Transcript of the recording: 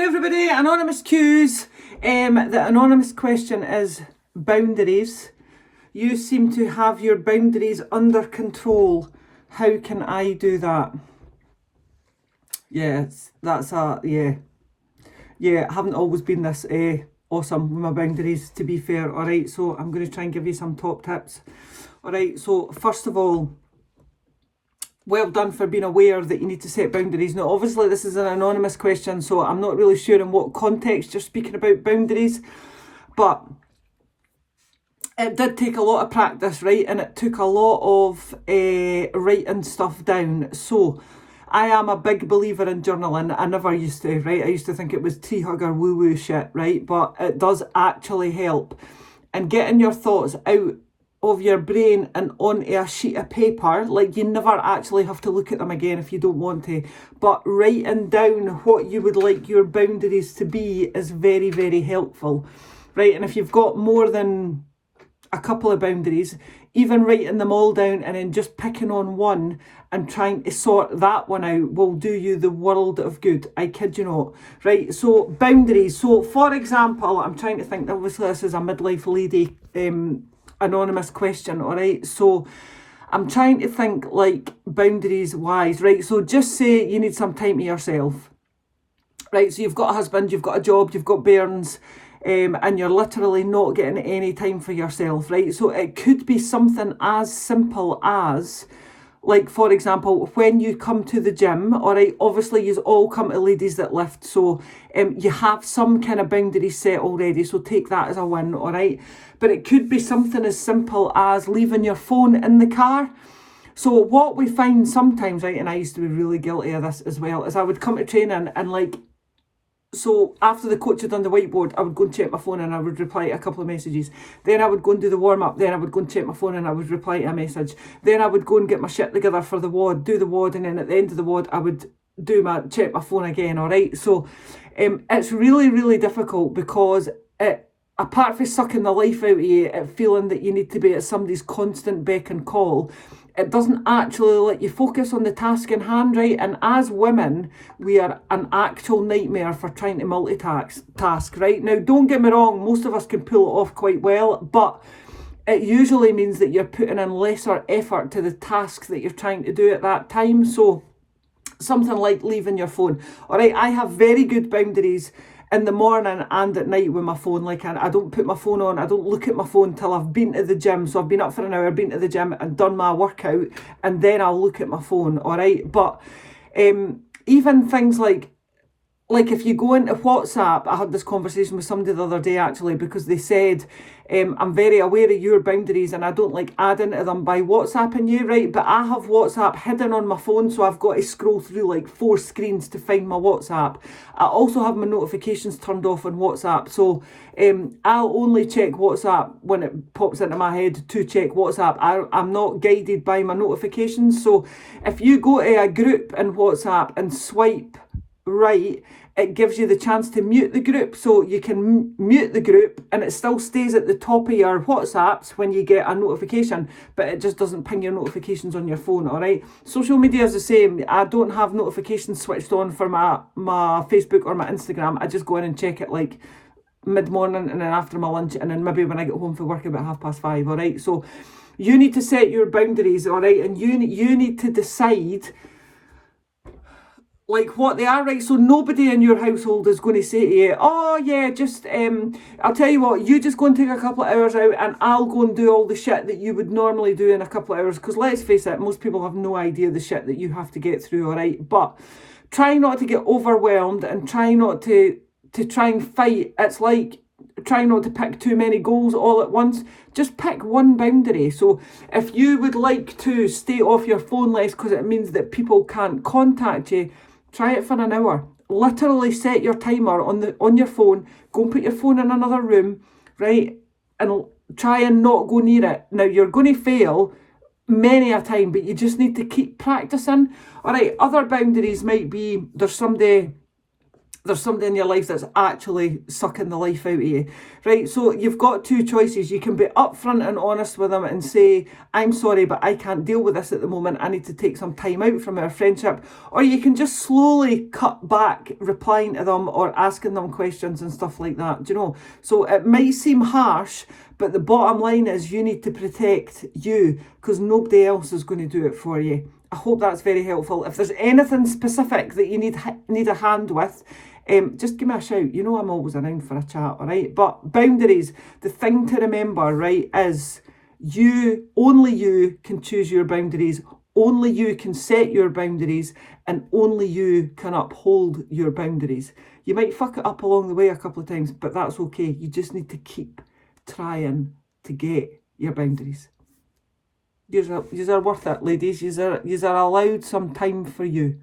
Hey everybody, Anonymous Q's. The anonymous question is boundaries. You seem to have your boundaries under control. How can I do that? Yes, that's a, yeah. Yeah, I haven't always been this awesome with my boundaries, to be fair. Alright, so I'm going to try and give you some top tips. Alright, so first of all, well done for being aware that you need to set boundaries. Now, obviously, this is an anonymous question, so I'm not really sure in what context you're speaking about boundaries, but it did take a lot of practice, right? And it took a lot of writing stuff down. So I am a big believer in journaling. I never used to, right? I used to think it was tree hugger woo-woo shit, right? But it does actually help. And getting your thoughts out of your brain and onto a sheet of paper, like you never actually have to look at them again if you don't want to, but writing down what you would like your boundaries to be is very, very helpful, right? And if you've got more than a couple of boundaries, even writing them all down and then just picking on one and trying to sort that one out will do you the world of good. I kid you not. Right, so boundaries. So for example, I'm trying to think, obviously this is a midlife lady anonymous question, all right? So I'm trying to think like boundaries wise, right? So just say you need some time to yourself, right? So you've got a husband, you've got a job, you've got bairns, and you're literally not getting any time for yourself, right? So it could be something as simple as, like, for example, when you come to the gym, all right, obviously you all come to Ladies That Lift, so you have some kind of boundaries set already, so take that as a win, all right? But it could be something as simple as leaving your phone in the car. So what we find sometimes, right, and I used to be really guilty of this as well, is I would come to training and like, so after the coach had done the whiteboard, I would go and check my phone and I would reply to a couple of messages. Then I would go and do the warm-up. Then I would go and check my phone and I would reply to a message. Then I would go and get my shit together for the WOD, do the WOD, and then at the end of the WOD, I would check my phone again, all right? So it's really, really difficult because apart from sucking the life out of you, feeling that you need to be at somebody's constant beck and call, it doesn't actually let you focus on the task in hand, right? And as women, we are an actual nightmare for trying to multitask, right? Now, don't get me wrong, most of us can pull it off quite well, but it usually means that you're putting in lesser effort to the task that you're trying to do at that time. So something like leaving your phone. All right, I have very good boundaries in the morning and at night with my phone. Like, I don't put my phone on, I don't look at my phone till I've been to the gym. So I've been up for an hour, been to the gym and done my workout, and then I'll look at my phone, all right? But even things like if you go into WhatsApp, I had this conversation with somebody the other day actually, because they said, I'm very aware of your boundaries and I don't like adding to them by WhatsApping you, right? But I have WhatsApp hidden on my phone, so I've got to scroll through like 4 screens to find my WhatsApp. I also have my notifications turned off on WhatsApp, so I'll only check WhatsApp when it pops into my head to check WhatsApp. I'm not guided by my notifications. So if you go to a group in WhatsApp and swipe right, it gives you the chance to mute the group, so you can mute the group and it still stays at the top of your WhatsApps when you get a notification, but it just doesn't ping your notifications on your phone, all right? Social media is the same. I don't have notifications switched on for my Facebook or my Instagram. I just go in and check it like mid-morning and then after my lunch, and then maybe when I get home from work about 5:30, all right? So you need to set your boundaries, all right? And you need to decide like what they are, right? So nobody in your household is going to say to you, oh yeah, just I'll tell you what, you just go and take a couple of hours out and I'll go and do all the shit that you would normally do in a couple of hours. Because let's face it, most people have no idea the shit that you have to get through, all right? But try not to get overwhelmed and try not to try and fight. It's like try not to pick too many goals all at once. Just pick one boundary. So if you would like to stay off your phone less because it means that people can't contact you, try it for an hour. Literally set your timer on your phone. Go and put your phone in another room, right? And try and not go near it. Now, you're going to fail many a time, but you just need to keep practicing. All right, other boundaries might be there's somebody there's somebody in your life that's actually sucking the life out of you, right? So you've got two choices. You can be upfront and honest with them and say, I'm sorry, but I can't deal with this at the moment. I need to take some time out from our friendship. Or you can just slowly cut back replying to them or asking them questions and stuff like that, do you know? So it might seem harsh, but the bottom line is you need to protect you, because nobody else is going to do it for you. I hope that's very helpful. If there's anything specific that you need a hand with, just give me a shout. You know I'm always around for a chat, all right? But boundaries, the thing to remember, right, is only you can choose your boundaries. Only you can set your boundaries, and only you can uphold your boundaries. You might fuck it up along the way a couple of times, but that's okay. You just need to keep trying to get your boundaries. Yous are worth it, ladies. Yous are allowed some time for you.